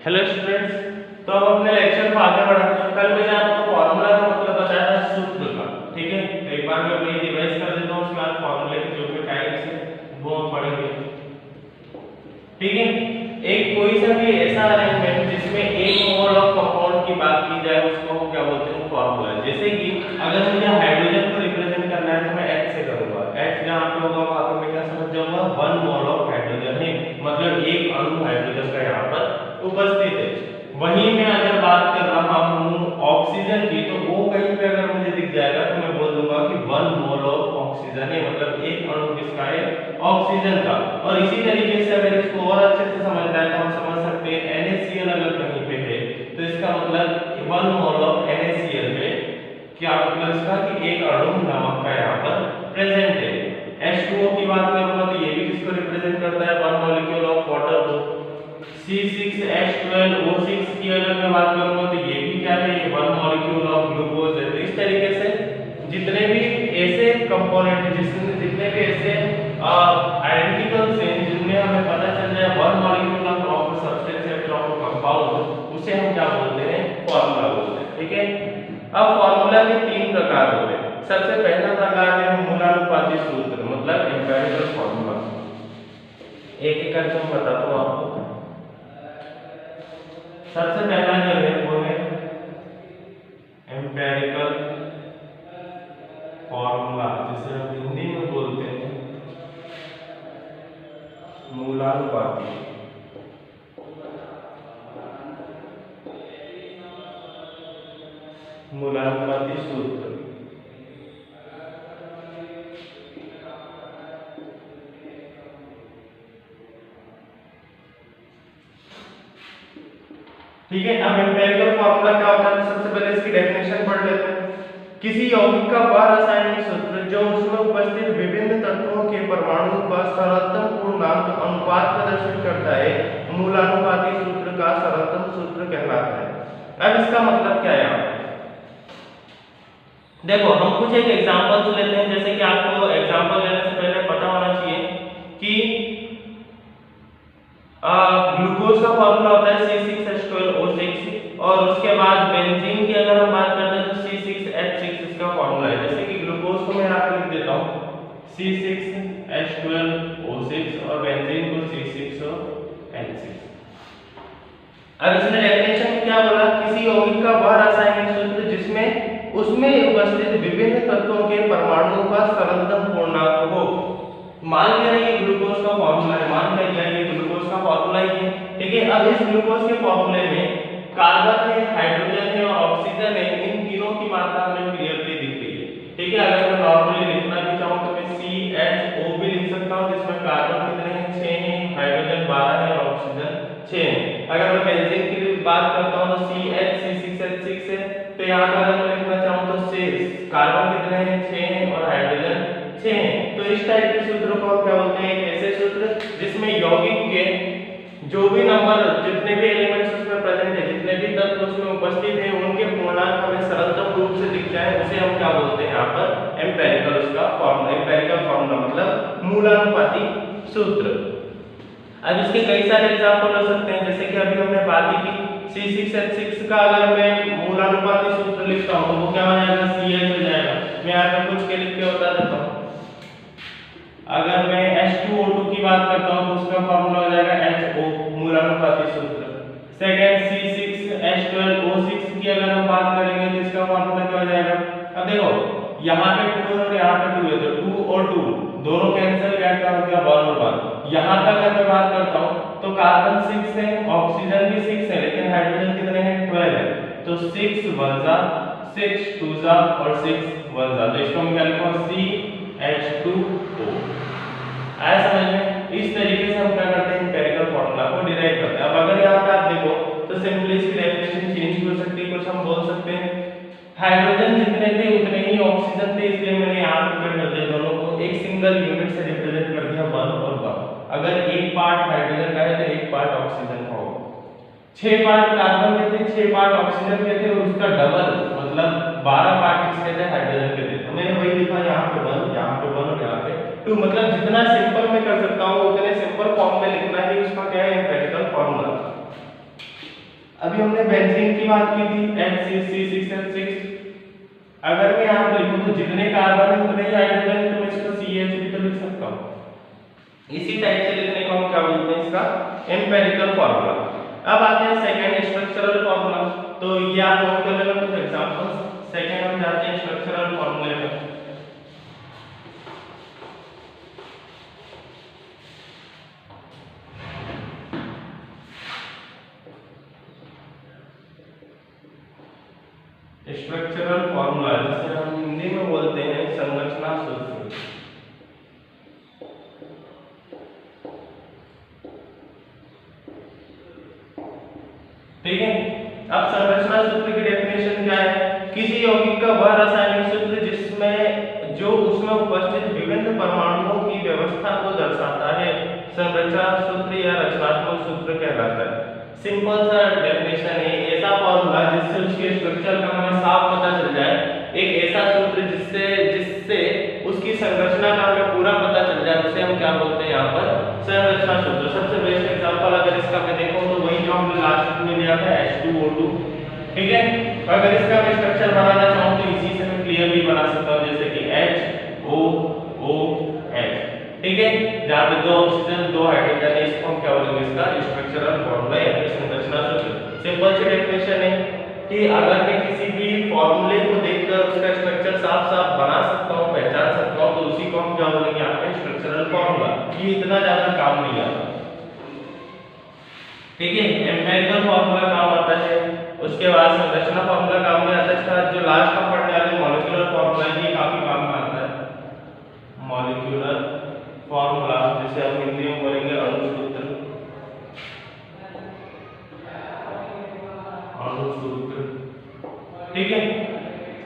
Hello students, तो अब अपने लेक्चर को आगे बढ़ाते हैं। कल मैंने आपको फॉर्मूला का मतलब बताया था सूत्र का, ठीक है। तो एक बार मैं वही रिवाइज कर देता हूँ, उसके बाद फॉर्मूले के जो भी टाइप्स है वो हम पढ़ेंगे, ठीक है। एक कोई सा भी ऐसा अरेंजमेंट जिसमें एक मोल ऑफ कंपाउंड की बात की जाए उसको हम क्या बोलते हैं, फॉर्मूला। जैसे कि अगर मुझे हाइड्रोजन को रिप्रेजेंट करना है तो मैं H से करूंगा। H जहां पे होगा वहां पे मैं क्या समझ जाऊंगा, 1 मोल ऑफ हाइड्रोजन है, मतलब एक अणु हाइड्रोजन का यहाँ पर उपस्थित है। वहीं मैं अगर बात कर रहा हूँ ऑक्सीजन की, तो वो कहीं पे अगर मुझे दिख जाएगा तो मैं बोल दूंगा कि 1 मोल ऑफ ऑक्सीजन है, मतलब एक अणु किसका है, ऑक्सीजन का। और इसी तरीके से अगर इसको और अच्छे से समझना है तो हम समझ सकते हैं NaCl अगर कहीं पे है तो इसका मतलब 1 मोल ऑफ NaCl है। क्या मतलब इसका कि एक अणु नमक का यहाँ पर प्रेजेंट है। H2O की बात करूंगा तो ये भी किसको रिप्रेजेंट करता है, 1 मॉलिक्यूल ऑफ वाटर को। C6H12O6 की अगर मैं बात करूंगा तो ये भी क्या है, 1 मॉलिक्यूल ऑफ ग्लूकोज है। तो इस तरीके से जितने भी ऐसे कंपोनेंट जितने भी ऐसे आइडेंटिकल्स हैं जिनमें हमें पता चल जाए 1 मॉलिक्यूल ऑफ सब्सटेंस या ऑफ कंपाउंड, उसे हम क्या बोलते हैं, फार्मूला बोलते हैं, ठीक है। अब फार्मूला के 3 प्रकार होते हैं। सबसे पहला प्रकार है मूलानुपाती सूत्र, मतलब एम्पिरिकल फार्मूला। एक एक करके मैं बताता हूं आपको। सबसे पहला जो है वो है एम्पिरिकल फॉर्मूला, जिसे हम हिंदी में बोलते हैं मूलानुपाती। मूलानुपाती सूत्र। ठीक है। अब एम्पिरिकल फार्मूला क्या होता है, सबसे पहले इसकी डेफिनेशन पढ़ लेते हैं। किसी यौगिक का वह रासायनिक सूत्र जो उसमें उपस्थित विभिन्न तत्वों के परमाणु का सरलतम पूर्णांक अनुपात प्रदर्शित करता है, मूलानुपाती सूत्र का सरलतम सूत्र कहलाता है। अब इसका मतलब क्या है, देखो हम कुछ एक एग्जांपल्स लेते हैं। जैसे कि आपको एग्जांपल लेने से पहले पता होना चाहिए कि ग्लूकोज का फॉर्मूला होता है C6H12O6, और उसके बाद बेंजीन की अगर हम बात करते हैं तो C6H6 इसका फॉर्मूला है। जैसे कि ग्लूकोज को मैं यहाँ पे लिख देता हूँ C6H12O6 और बेंजीन को C6H6। अब इसने डेफिनेशन में क्या बोला, किसी यौगिक का वह रासायनिक सूत्र जिसमें उसमें उपस्थित विभिन्न तत्वों के परमाणुओं का सरलतम पूर्णांक हो। मान लिया ये ग्लूकोज का फॉर्मूला है, मान लिया ये ग्लूकोज का फॉर्मूला ही है, ठीक है। अब इस ग्लूकोज के फॉर्मूले में कार्बन है, हाइड्रोजन है और ऑक्सीजन है, इन तीनों की मात्रा हमें क्लियरली दिख रही है, ठीक है। अगर मैं नॉर्मली लिखना भी चाहूं तो मैं CHO भी लिख सकता हूं, जिसमें कार्बन कितने हैं, 6 हैं, हाइड्रोजन 12 है और ऑक्सीजन 6 है। अगर मैं बेंजीन की बात करता हूं तो CH6H6 है, तो यहां पर अगर मैं लिखना चाहूं तो 6 कार्बन कितने हैं, 6 हैं और हाइड्रोजन 6 हैं। तो इस टाइप के सूत्र को हम क्या बोलते हैं, एक ऐसे सूत्र जिसमें यौगिक के जो भी नंबर, जितने भी एलिमेंट्स उसमें प्रेजेंट है, जितने भी तत्व उसमें उपस्थित हैं, उनके पूर्णांक हमें सरलतम रूप से दिख जाए, उसे हम क्या बोलते हैं यहाँ पर, एम्पिरिकल उसका फॉर्मूला। एम्पिरिकल फॉर्मूला मतलब मूलानुपाती सूत्र। अब इसके कई सारे एग्जांपल हो सकते हैं। जैसे कि अभी हमने बात की C6H6 का अगर मैं मूलानुपाती सूत्र लिखता हूं तो वो क्या हो जाएगा, CH हो जाएगा। मैं यहाँ पे कुछ के लिख के बता देता हूँ। अगर मैं H2O2 की बात करता हूं तो उसका फॉर्मूला हो जाएगा HO, मूलानुपाती सूत्र। सेकंड C6H12O6 की अगर हम बात करेंगे तो इसका फॉर्मूला क्या हो जाएगा। अब देखो यहाँ पे 2 है और यहाँ पे 2 है, तो 2 और 2 दोनों कैंसिल, क्या हो गया 1 और 1। यहाँ पे अगर मैं बात करता हूँ तो कार्बन 6 है, ऑक्सीजन भी 6 है, लेकिन हाइड्रोजन कितने हैं, 12 है। तो 6 1 जा 6 2 जा और 6 1 जा, तो इसको हम क्या लिखो, CH2O। आया समझ में। इस तरीके से हम क्या करते हैं, एम्पिरिकल फार्मूला को डिराइव करते हैं। अब अगर यहाँ पे आप देखो तो सिंपली इसकी डेफिनेशन चेंज भी हो सकती है। कुछ हम बोल सकते हैं हाइड्रोजन जितने थे उतने ही ऑक्सीजन थे, इसलिए मैंने यहाँ पे कर दिया दोनों को एक सिंगल यूनिट से रिप्रेजेंट कर दिया, 1 और 1। अगर एक पार्ट हाइड्रोजन का है तो एक पार्ट ऑक्सीजन का होगा। 6 पार्ट कार्बन के थे, 6 पार्ट ऑक्सीजन के थे, और उसका डबल मतलब 12 पार्ट किसके थे, हाइड्रोजन के थे। तो मैंने वही लिखा यहाँ पे 1, यहाँ पे 1 और यहाँ पे 2। मतलब जितना सिंपल मैं कर सकता हूँ उतने सिंपल फॉर्म में लिखना ही उसका क्या है, एम्पिरिकल फार्मूला। अभी हमने बेंजीन की बात की थी HCC6H6। अगर मैं यहाँ पर लिखूं तो जितने कार्बन है उतने ही हाइड्रोजन है, तो मैं इसको CH भी तो लिख सकता हूँ। इसी टाइप से लिखने को हम क्या बोलते हैं, इसका एम्पिरिकल फॉर्मूला। अब आते हैं सेकंड स्ट्रक्चरल फॉर्मूला। तो ये आप नोट कर लेना कुछ एग्जांपल्स। सेकंड हम जाते हैं स्ट्रक्चरल फॉर्मूले में। स्ट्रक्चरल फॉर्मूला जिसे हम हिंदी में बोलते हैं संरचना सूत्र। ठीक है, अब संरचना सूत्र की डेफिनेशन क्या है? किसी यौगिक का वह रासायनिक सूत्र जिसमें जो उसमें उपस्थित विभिन्न परमाणुओं की व्यवस्था को दर्शाता है संरचना सूत्र या रचनात्मक सूत्र कहलाता है। सिंपल सा डेफिनेशन है, ऐसा फॉर्मूला जिससे उसके स्ट्रक्चर का हमें साफ पता चल जाए, एक ऐसा सूत्र जिससे जिससे उसकी संरचना का हमें पूरा पता चल जाए, उसे हम क्या बोलते हैं यहाँ पर संरचना सूत्र। सबसे बेस्ट एग्जांपल अगर इसका मैं देखूं तो वही जो हमने लास्ट में लिया था H2O2। ठीक है, अगर इसका मैं स्ट्रक्चर बनाना चाहूं तो इसी से मैं क्लियरली बना सकता हूं, जैसे कि HOOH। ठीक है, जहां पे दो ऑक्सीजन दो हाइड्रोजन है, इसको हम क्या बोलेंगे, इसका स्ट्रक्चरल फॉर्मूला या संरचना सूत्र। सिंपल सी डेफिनेशन है कि अगर मैं किसी भी फॉर्मूले को देखकर उसका स्ट्रक्चर साफ-साफ बना सकता हूं, पहचान सकता हूं, तो उसी को हम क्या बोलेंगे, आपका स्ट्रक्चरल फॉर्मूला। ये इतना ज्यादा काम नहीं आता। ठीक है, एम्पिरिकल फॉर्मूला काम आता है, उसके बाद संरचना फॉर्मूला काम में आता है, इसका जो लास्ट में पढ़ने वाले मॉलिक्यूलर फॉर्मूला ये काफी काम में आता है। मॉलिक्यूलर फॉर्मूला जिसे हम हिंदी में बोलेंगे अणु सूत्र। अणु सूत्र, ठीक है।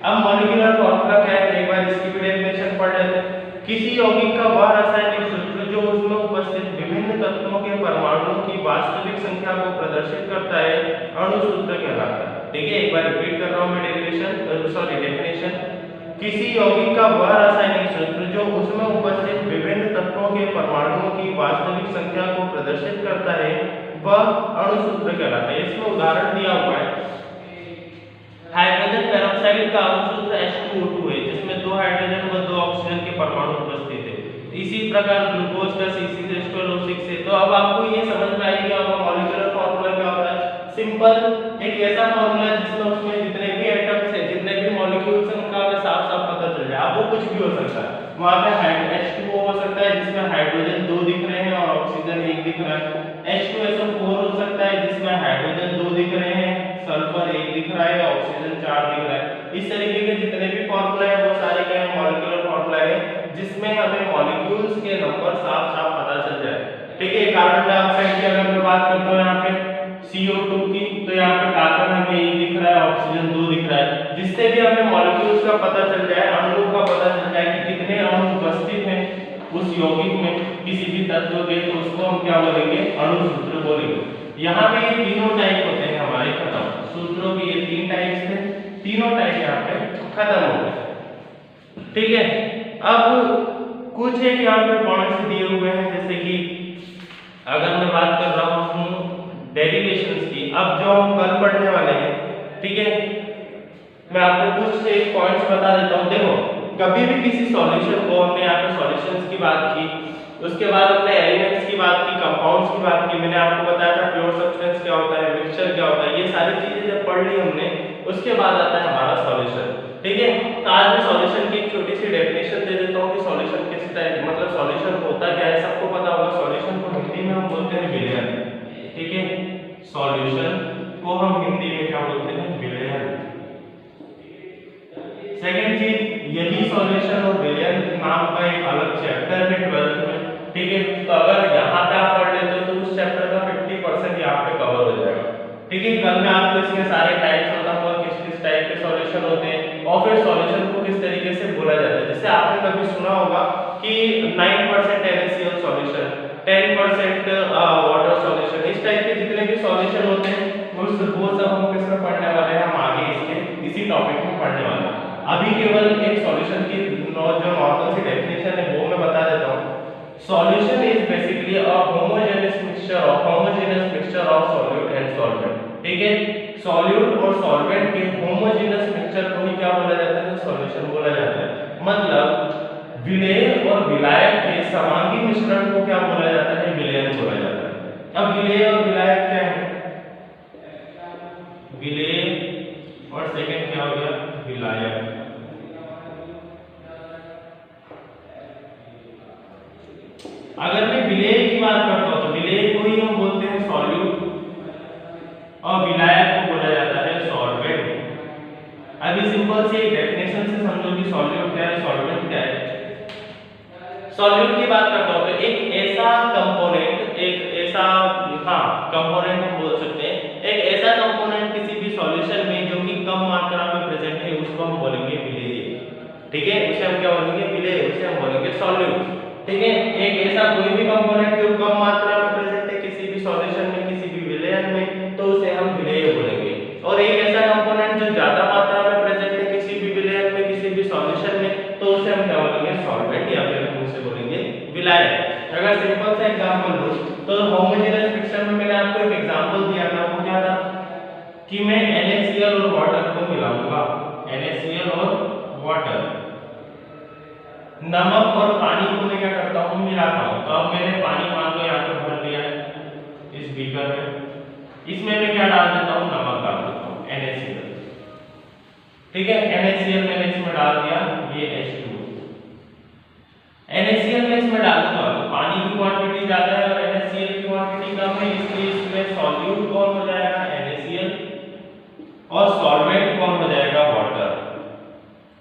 अब मॉलिक्यूलर फॉर्मूला क्या है, एक बार इसकी भी डेफिनेशन पढ़ लेते हैं। किसी यौगिक का वह रासायनिक सूत्र जो उसमें उपस्थित विभिन्न तत्वों के परमाणुओं की वास्तविक संख्या को प्रदर्शित करता है अणु सूत्र कहलाता है। ठीक है, एक बार रिपीट कर रहा हूं मैं डेफिनेशन। किसी यौगिक का वह रासायनिक सूत्र जो उसमें उपस्थित विभिन्न तत्वों के परमाणुओं की वास्तविक संख्या को प्रदर्शित करता है वह अणु सूत्र कहलाता है। इसमें उदाहरण दिया हुआ है, हाइड्रोजन पेरोक्साइड का अणु सूत्र H2O2 है, जिसमें दो हाइड्रोजन व दो ऑक्सीजन के परमाणु उपस्थित है। इसी प्रकार ग्लूकोज का C6H12O6 है। तो अब आपको ये समझ में आएगा मॉलिक्यूलर फॉर्मूला क्या होता है। सिंपल एक ऐसा फॉर्मूला जिसमें उसमें जितने भी एटम्स है, जितने भी मॉलिक्यूल्स हैं, उनका हमें साफ-साफ पता चल जाए। अब वो कुछ भी हो सकता है, वहां पे H2O हो सकता है जिसमें हाइड्रोजन 2 दिख रहे हैं और ऑक्सीजन 1 दिख रहा है। H2SO4 हो सकता है जिसमें हाइड्रोजन 2 दिख रहे हैं, सल्फर 1 दिख रहा है, ऑक्सीजन 4 दिख रहा है। इस तरीके के जितने भी फॉर्मूला है वो सारे क्या है, मॉलिक्यूलर फॉर्मूला है, जिसमें हमें मॉलिक्यूल्स के नंबर साफ-साफ पता चल जाए। ठीक है, कार्बन डाइऑक्साइड की अगर मैं बात करता हूं यहाँ पे CO2 की, तो यहाँ पे कार्बन हमें 1 दिख रहा है, ऑक्सीजन 2 दिख रहा है। जिससे भी हमें मॉलिक्यूल्स का पता चल जाए, अणुओं का पता चल जाए कि कितने अणु उपस्थित हैं उस यौगिक में किसी भी तत्व के, तो उसको हम क्या बोलेंगे, अणु सूत्र बोलेंगे। यहाँ पे ये तीनों टाइप होते हैं हमारे खत्म, सूत्रों के ये 3 टाइप्स थे, तीनों टाइप यहाँ पे खत्म हो गए। ठीक है, अब कुछ एक यहाँ पे पॉइंट्स दिए हुए हैं, जैसे कि अगर मैं बात कर रहा हूँ डेरिवेशंस की, अब जो हम कल पढ़ने वाले हैं, ठीक है, मैं आपको कुछ एक पॉइंट्स बता देता हूँ। देखो, कभी भी किसी सॉल्यूशन को, हमने यहाँ पे सॉल्यूशंस की बात की, उसके बाद हमने एलिमेंट्स की बात की, कंपाउंड्स की बात की, मैंने आपको बताया था प्योर सब्सटेंस क्या होता है, मिक्सचर क्या होता है, ये सारी चीजें जब पढ़ ली हमने, उसके बाद आता है हमारा सॉल्यूशन। ठीक है, तो आज मैं सॉल्यूशन की एक छोटी सी डेफिनेशन दे देता हूँ कि सॉल्यूशन किस टाइप, मतलब सॉल्यूशन होता क्या है। सबको पता होगा सॉल्यूशन को हिंदी में हम बोलते हैं विलयन। ठीक है, सॉल्यूशन को हम हिंदी में क्या बोलते हैं, विलयन। सेकंड चीज, यही सॉल्यूशन और विलयन नाम का एक अलग चैप्टर है 12th में। ठीक है, तो अगर यहाँ पे आप पढ़ लेते हो तो उस चैप्टर का 50% यहाँ पे कवर हो जाएगा। ठीक है, कल मैं आपको इसके सारे टाइप्स बताऊंगा, किस किस टाइप के सॉल्यूशन होते हैं और फिर सॉल्यूशन को किस तरीके से बोला जाता है। जैसे आपने कभी सुना होगा कि 9% NaCl सॉल्यूशन, 10% वाटर सॉल्यूशन, इस टाइप के जितने भी सॉल्यूशन होते हैं वो सब हम किसमें पढ़ने वाले हैं, हम आगे इसके इसी टॉपिक में पढ़ने वाले हैं। अभी केवल एक सॉल्यूशन की जो नॉर्मल सी डेफिनेशन है वो मैं बता देता हूँ। Solution is basically a homogeneous mixture of solute and solvent. ठीक है। सॉल्यूट और सॉल्वेंट के होमोजेनस मिक्सचर को ही क्या बोला जाता है, सॉल्यूशन बोला जाता है। मतलब विलेय और विलायक के समांगी मिश्रण को क्या बोला जाता है, विलयन बोला जाता है। अब विलेय और विलायक क्या है, विलेय और सेकंड क्या हो गया, विलायक। अगर मैं विलेय की बात करता हूं तो विलेय को ही हम बोलते हैं सॉल्यूट और विलायक को बोला जाता है सॉल्वेंट। अभी सिंपल से डेफिनेशन से समझो कि सॉल्यूट क्या है, सॉल्वेंट क्या है। सॉल्यूट की बात करता हूं तो एक ऐसा कंपोनेंट, एक ऐसा कंपोनेंट हम बोल सकते हैं, एक ऐसा कंपोनेंट किसी भी सॉल्यूशन में जो कि कम मात्रा में प्रेजेंट है उसको हम बोलेंगे विलेय। ठीक है, उसे हम क्या बोलेंगे, विलेय, उसे हम बोलेंगे सॉल्यूट। ठीक है, एक ऐसा कोई भी कंपोनेंट जो कम मात्रा में प्रेजेंट है किसी भी सॉल्यूशन में, किसी भी विलयन में, तो उसे हम विलेय बोलेंगे। और एक ऐसा कंपोनेंट जो ज्यादा मात्रा में प्रेजेंट है किसी भी विलयन में, किसी भी सॉल्यूशन में, तो उसे हम क्या बोलेंगे, सॉल्वेंट, या फिर हम उसे बोलेंगे विलायक। अगर सिंपल सा एग्जांपल लूं तो होमोजेनस मिक्सचर में मैंने आपको एक एग्जांपल दिया था, वो क्या था कि मैं NaCl और वाटर को मिलाऊंगा, NaCl और वाटर, नमक और पानी को मैं क्या करता हूँ, मिलाता हूँ। तो अब मैंने पानी मान लो यहाँ पे भर लिया है इस बीकर में, इसमें मैं क्या डाल देता हूँ, नमक डाल देता हूँ, NaCl। ठीक है, NaCl मैंने इसमें डाल दिया, ये H2O। NaCl में इसमें डाल दूंगा तो पानी की क्वांटिटी ज्यादा है और NaCl की क्वांटिटी कम है, इसलिए इसमें सॉल्यूट कौन हो जाएगा, NaCl, और सॉल्वेंट कौन हो जाएगा, वाटर।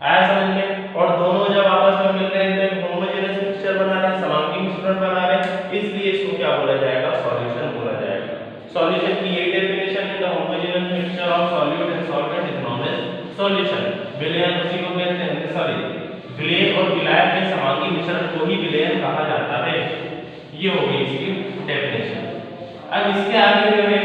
आया समझ में? और दोनों जब आपस में मिल रहे हैं तो एक होमोजेनस मिक्सचर बना रहे हैं, समांगी मिश्रण बना रहे हैं, इसलिए इसको क्या बोला जाएगा, सॉल्यूशन बोला जाएगा। सॉल्यूशन की यही डेफिनेशन है, the homogeneous mixture of solute and solvent is known as solution. विलयन उसी को कहते हैं, सॉरी विलेय और विलायक के समांगी मिश्रण को ही विलयन कहा जाता है। ये हो गई इसकी डेफिनेशन। अब इसके आगे जो है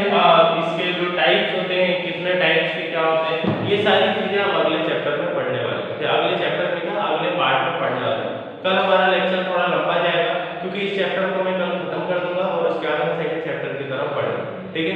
इसके जो टाइप्स होते हैं, कितने टाइप्स के क्या होते हैं, ये सारी चीजें हम अगले चैप्टर में पढ़ने वाले हैं। अगले चैप्टर में क्या, अगले पार्ट में पढ़ने वाले हैं। कल हमारा लेक्चर थोड़ा लंबा जाएगा क्योंकि इस चैप्टर को मैं कल खत्म कर दूंगा और उसके बाद हम सेकंड चैप्टर की तरफ बढ़ेंगे। ठीक है।